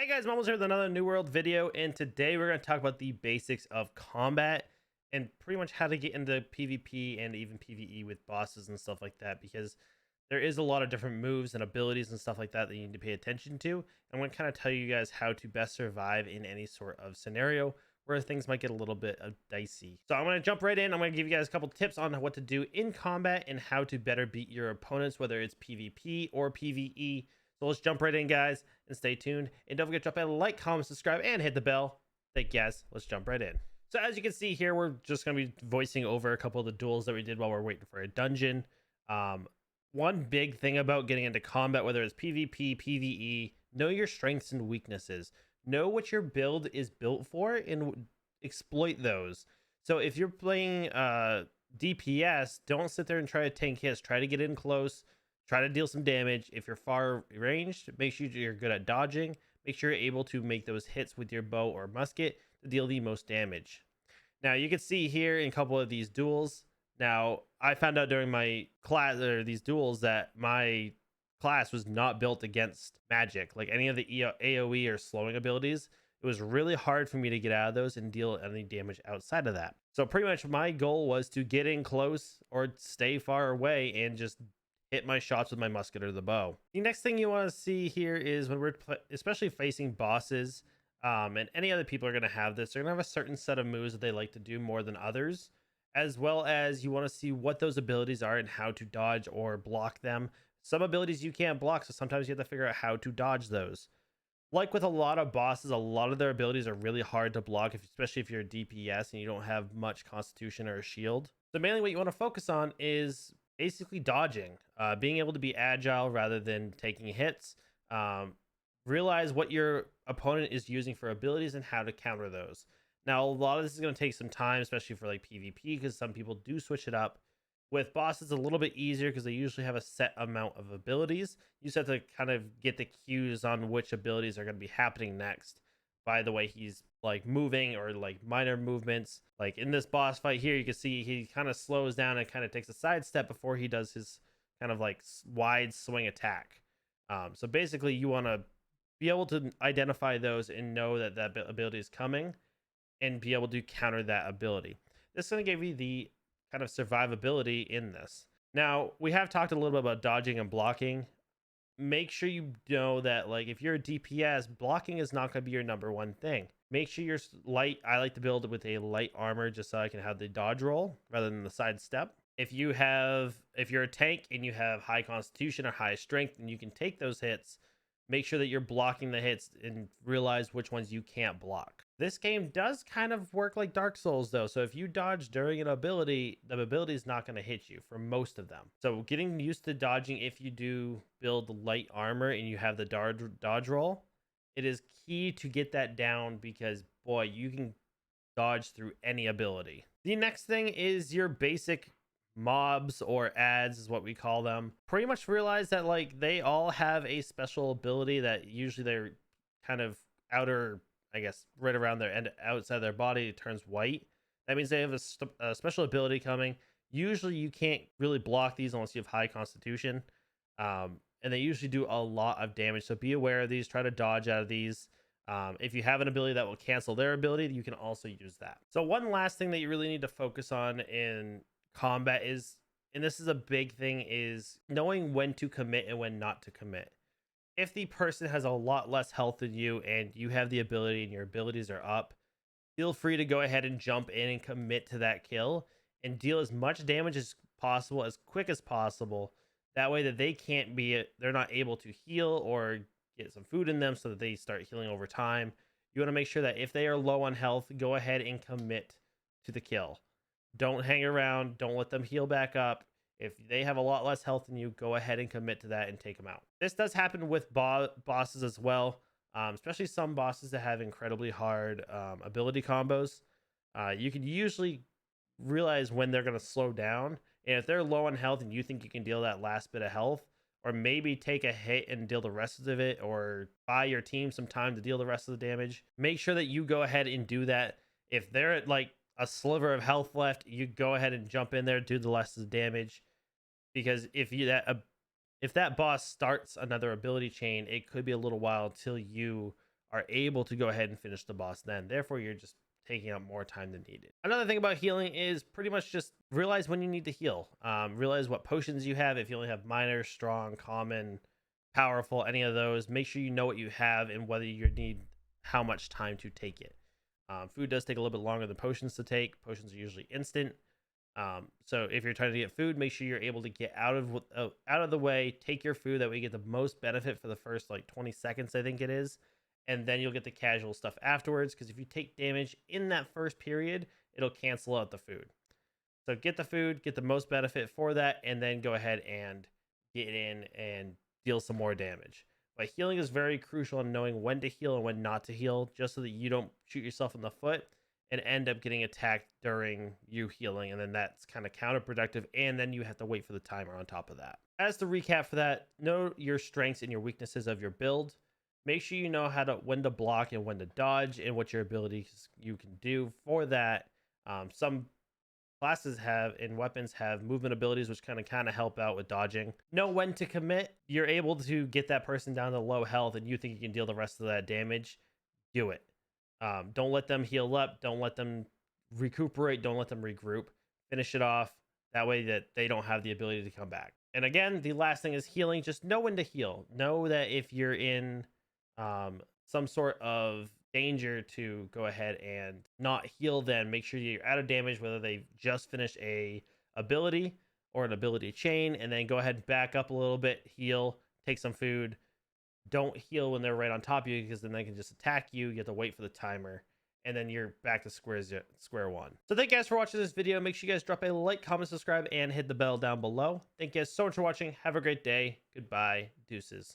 Hey guys, Mumbles here with another New World video, and today we're going to talk about the basics of combat and pretty much how to get into PvP and even PvE with bosses and stuff like that, because there is a lot of different moves and abilities and stuff like that that you need to pay attention to. I'm going to kind of tell you guys how to best survive in any sort of scenario where things might get a little bit dicey. So I'm going to jump right in. I'm going to give you guys a couple tips on what to do in combat and how to better beat your opponents, whether it's PvP or PvE. So let's jump right in, guys, and stay tuned. And don't forget to drop a like, comment, subscribe, and hit the bell. Thank you, guys. Let's jump right in. So as you can see here, we're just going to be voicing over a couple of the duels that we did while we're waiting for a dungeon. One big thing about getting into combat, whether it's PvP, PvE, know your strengths and weaknesses. Know what your build is built for and exploit those. So if you're playing DPS, don't sit there and try to tank hits. Try to get in close. Try to deal some damage. If you're far ranged, make sure you're good at dodging. Make sure you're able to make those hits with your bow or musket to deal the most damage. Now, you can see here in a couple of these duels. Now, I found out during my class or these duels that my class was not built against magic, like any of the AoE or slowing abilities. It was really hard for me to get out of those and deal any damage outside of that. So pretty much my goal was to get in close or stay far away and just hit my shots with my musket or the bow. The next thing you want to see here is when we're especially facing bosses, and any other people are going to have this. They're going to have a certain set of moves that they like to do more than others, as well as you want to see what those abilities are and how to dodge or block them. Some abilities you can't block, so sometimes you have to figure out how to dodge those. Like with a lot of bosses, a lot of their abilities are really hard to block, especially if you're a DPS and you don't have much constitution or a shield. So mainly what you want to focus on is basically dodging, being able to be agile rather than taking hits. Realize what your opponent is using for abilities and how to counter those. Now, a lot of this is going to take some time, especially for like PvP, because some people do switch it up. With bosses, a little bit easier because they usually have a set amount of abilities. You just have to kind of get the cues on which abilities are going to be happening next by the way he's like moving or like minor movements. Like in this boss fight here, you can see he kind of slows down and kind of takes a side step before he does his kind of like wide swing attack. So basically you want to be able to identify those and know that that ability is coming and be able to counter that ability. This is going to give you the kind of survivability in this. Now, we have talked a little bit about dodging and blocking. Make sure you know that, like, if you're a DPS, blocking is not going to be your number one thing. Make sure you're light. I like to build with a light armor just so I can have the dodge roll rather than the side step. If you're a tank and you have high constitution or high strength and you can take those hits, make sure that you're blocking the hits and realize which ones you can't block. This game does kind of work like Dark Souls though. So if you dodge during an ability, the ability is not going to hit you for most of them. So getting used to dodging, if you do build light armor and you have the dodge roll, it is key to get that down because boy, you can dodge through any ability. The next thing is your basic mobs or ads is what we call them. Pretty much realize that like they all have a special ability that usually they're kind of outer, I guess, right around their end outside their body, it turns white. That means they have a special ability coming. Usually you can't really block these unless you have high constitution, and they usually do a lot of damage, so be aware of these. Try to dodge out of these. If you have an ability that will cancel their ability, you can also use that. So one last thing that you really need to focus on in combat is, and this is a big thing, is knowing when to commit and when not to commit. If the person has a lot less health than you and you have the ability and your abilities are up, feel free to go ahead and jump in and commit to that kill and deal as much damage as possible as quick as possible. That way that they're not able to heal or get some food in them so that they start healing over time. You want to make sure that if they are low on health, go ahead and commit to the kill. Don't hang around. Don't let them heal back up. If they have a lot less health than you, go ahead and commit to that and take them out. This does happen with bosses as well, especially some bosses that have incredibly hard ability combos. You can usually realize when they're going to slow down. And if they're low on health and you think you can deal that last bit of health, or maybe take a hit and deal the rest of it, or buy your team some time to deal the rest of the damage, make sure that you go ahead and do that. If they're at like a sliver of health left, you go ahead and jump in there, do the less of the damage, because if that boss starts another ability chain, it could be a little while until you are able to go ahead and finish the boss then. Therefore, you're just taking up more time than needed. Another thing about healing is pretty much just realize when you need to heal. Realize what potions you have. If you only have minor, strong, common, powerful, any of those, make sure you know what you have and whether you need how much time to take it. Food does take a little bit longer than potions to take. Potions are usually instant. So if you're trying to get food, make sure you're able to get out of the way, take your food, that way you get the most benefit for the first like 20 seconds, I think it is, and then you'll get the casual stuff afterwards, because if you take damage in that first period, it'll cancel out the food. So get the food, get the most benefit for that, and then go ahead and get in and deal some more damage. But healing is very crucial in knowing when to heal and when not to heal, just so that you don't shoot yourself in the foot and end up getting attacked during you healing, and then that's kind of counterproductive, and then you have to wait for the timer on top of that. As the recap for that, know your strengths and your weaknesses of your build. Make sure you know when to block and when to dodge, and what your abilities you can do for that. Some classes have and weapons have movement abilities, which kind of help out with dodging. Know when to commit. You're able to get that person down to low health and you think you can deal the rest of that damage, do it. Don't let them heal up. Don't let them recuperate. Don't let them regroup. Finish it off. That way that they don't have the ability to come back. And again, the last thing is healing. Just know when to heal. Know that if you're in some sort of danger, to go ahead and not heal, then make sure you're out of damage, whether they just finished a ability or an ability chain, and then go ahead and back up a little bit, heal, take some food. Don't heal when they're right on top of you, because then they can just attack you. You have to wait for the timer, and then you're back to square one. So thank you guys for watching this video. Make sure you guys drop a like, comment, subscribe, and hit the bell down below. Thank you guys so much for watching. Have a great day. Goodbye. Deuces.